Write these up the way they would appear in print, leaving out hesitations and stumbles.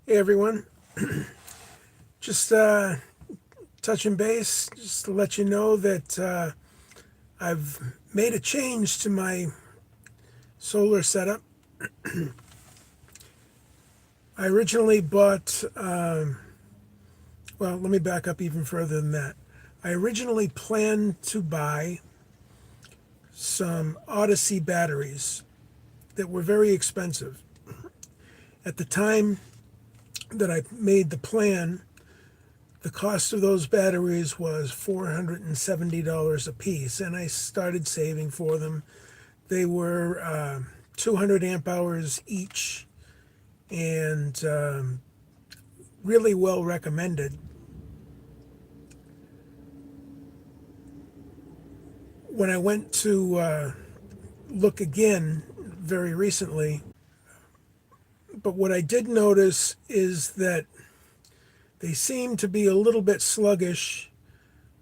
Hey everyone, just touching base, just to let you know that I've made a change to my solar setup. I originally bought, well, let me back up even further than that. I originally planned to buy some Odyssey batteries that were very expensive. At the time that I made the plan, the cost of those batteries was $470 a piece, and I started saving for them. They were 200 amp hours each, and really well recommended. When I went to look again very recently, but what I did notice is that they seem to be a little bit sluggish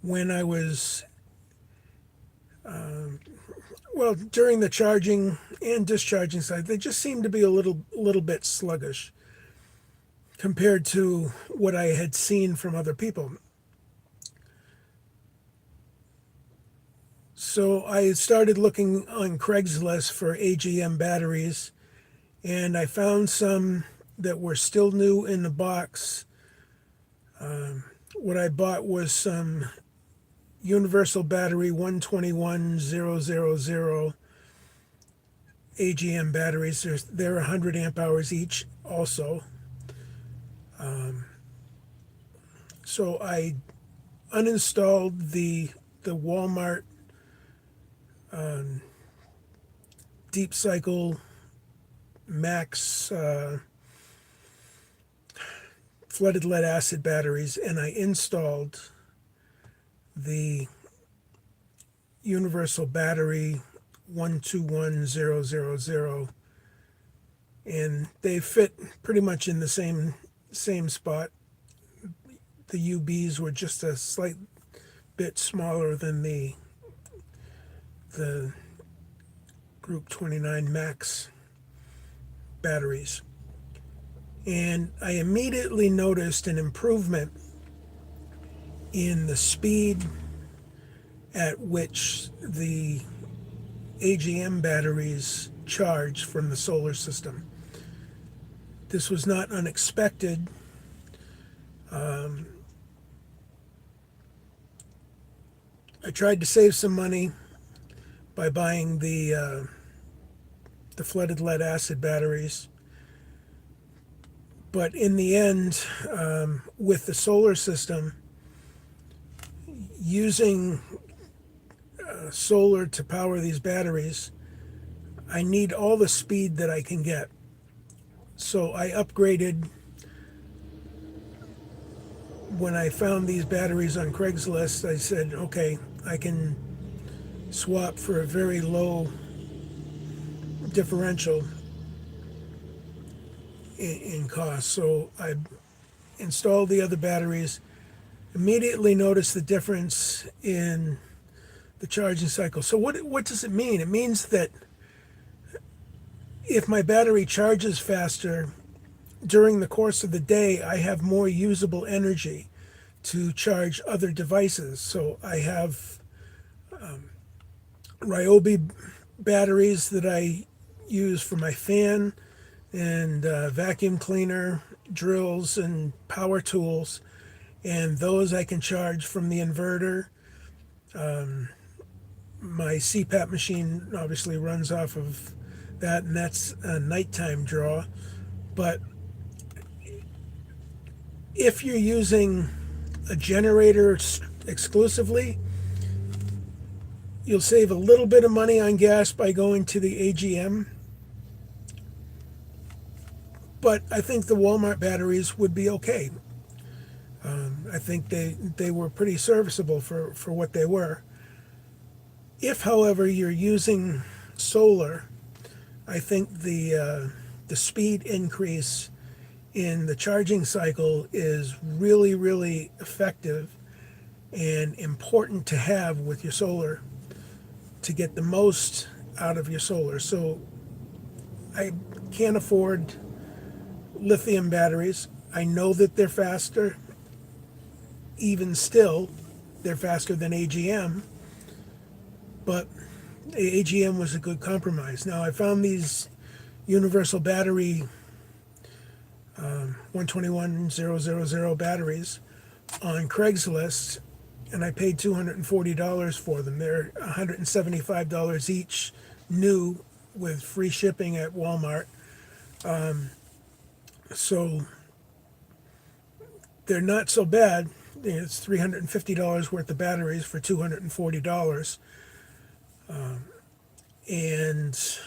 when I was, well, during the charging and discharging side. They just seem to be a little bit sluggish compared to what I had seen from other people. So I started looking on Craigslist for AGM batteries, and I found some that were still new in the box. What I bought was some Universal Battery 121000 AGM batteries. They're 100 amp hours each also. So I uninstalled the Walmart Deep Cycle Max flooded lead acid batteries, and I installed the Universal Battery 121000, and they fit pretty much in the same spot. The UBs were just a slight bit smaller than the Group 29 Max batteries. And I immediately noticed an improvement in the speed at which the AGM batteries charge from the solar system. This was not unexpected. I tried to save some money by buying the flooded lead acid batteries. But in the end, with the solar system, using solar to power these batteries, I need all the speed that I can get. So I upgraded. When I found these batteries on Craigslist, I said, okay, I can swap for a very low differential in cost. So I installed the other batteries, immediately noticed the difference in the charging cycle. So what does it mean? It means that if my battery charges faster during the course of the day, I have more usable energy to charge other devices. So I have Ryobi batteries that I use for my fan and vacuum cleaner, drills, and power tools. And those I can charge from the inverter. My CPAP machine obviously runs off of that, and that's a nighttime draw. But if you're using a generator exclusively, you'll save a little bit of money on gas by going to the AGM. But I think the Walmart batteries would be okay. I think they were pretty serviceable for what they were. If, however, you're using solar, I think the speed increase in the charging cycle is really, really effective and important to have with your solar to get the most out of your solar. So I can't afford lithium batteries. I know that they're faster. Even still, they're faster than AGM, but AGM was a good compromise. Now, I found these universal battery 121000 batteries on Craigslist, and I paid $240 for them. They're $175 each, new, with free shipping at Walmart. So they're not so bad. It's $350 worth of batteries for $240. And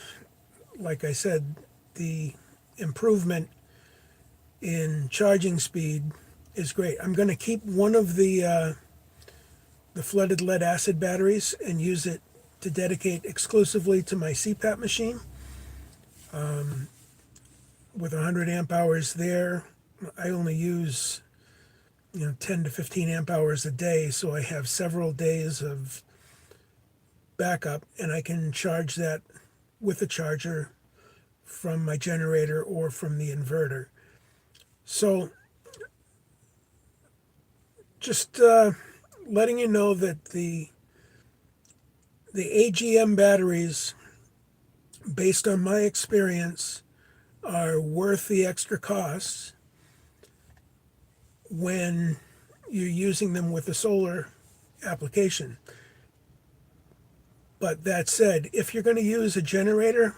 like I said, the improvement in charging speed is great. I'm going to keep one of the flooded lead acid batteries and use it to dedicate exclusively to my CPAP machine. With 100 amp hours there, I only use 10 to 15 amp hours a day, so I have several days of backup, and I can charge that with a charger from my generator or from the inverter. So just letting you know that the AGM batteries, based on my experience, are worth the extra costs when you're using them with a solar application. But that said, if you're going to use a generator,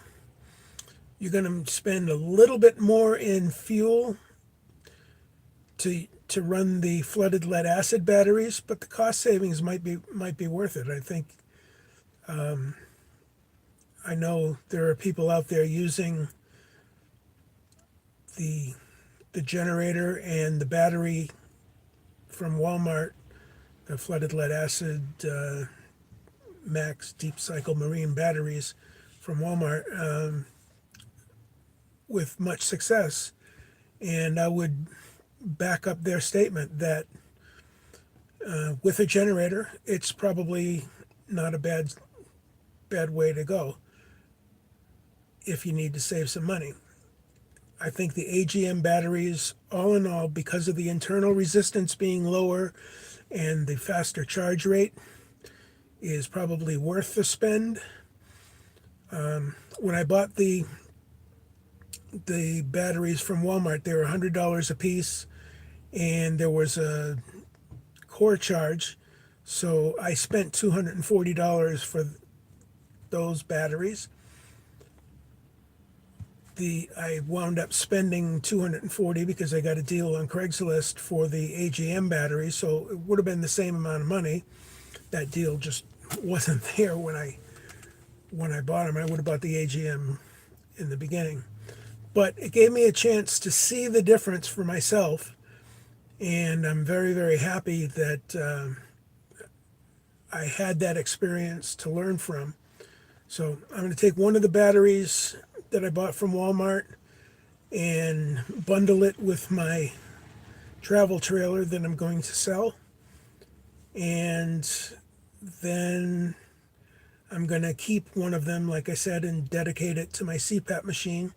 you're going to spend a little bit more in fuel to run the flooded lead acid batteries, but the cost savings might be worth it. I think I know there are people out there using the generator and the battery from Walmart, the flooded lead acid max deep cycle marine batteries from Walmart, with much success. And I would back up their statement that with a generator, it's probably not a bad way to go if you need to save some money. I think the AGM batteries, all in all, because of the internal resistance being lower and the faster charge rate, is probably worth the spend. When I bought the batteries from Walmart, they were $100 a piece, and there was a core charge, so I spent $240 for those batteries. I wound up spending $240 because I got a deal on Craigslist for the AGM batteries, so it would have been the same amount of money. That deal just wasn't there when I bought them. I would have bought the AGM in the beginning, but it gave me a chance to see the difference for myself, and I'm very, very happy that I had that experience to learn from. So I'm going to take one of the batteries that I bought from Walmart and bundle it with my travel trailer that I'm going to sell. And then I'm going to keep one of them, like I said, and dedicate it to my CPAP machine.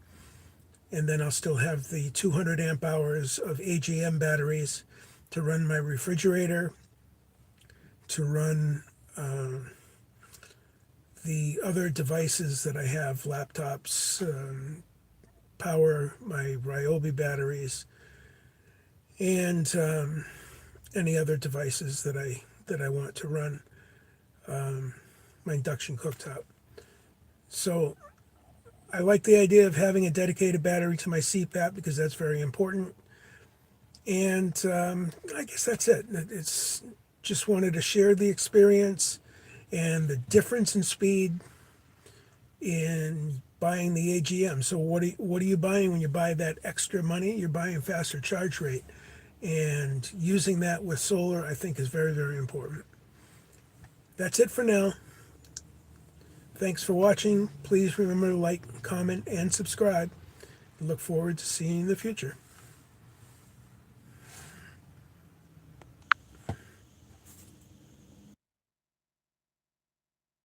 And then I'll still have the 200 amp hours of AGM batteries to run my refrigerator, to run the other devices that I have, laptops, power my Ryobi batteries, and any other devices that I want to run, my induction cooktop. So I like the idea of having a dedicated battery to my CPAP because that's very important. And I guess that's it. It's just wanted to share the experience and the difference in speed in buying the AGM. So what are you buying when you buy that extra money? You're buying faster charge rate. And using that with solar, I think, is very, very important. That's it for now. Thanks for watching. Please remember to like, comment, and subscribe. I look forward to seeing you in the future.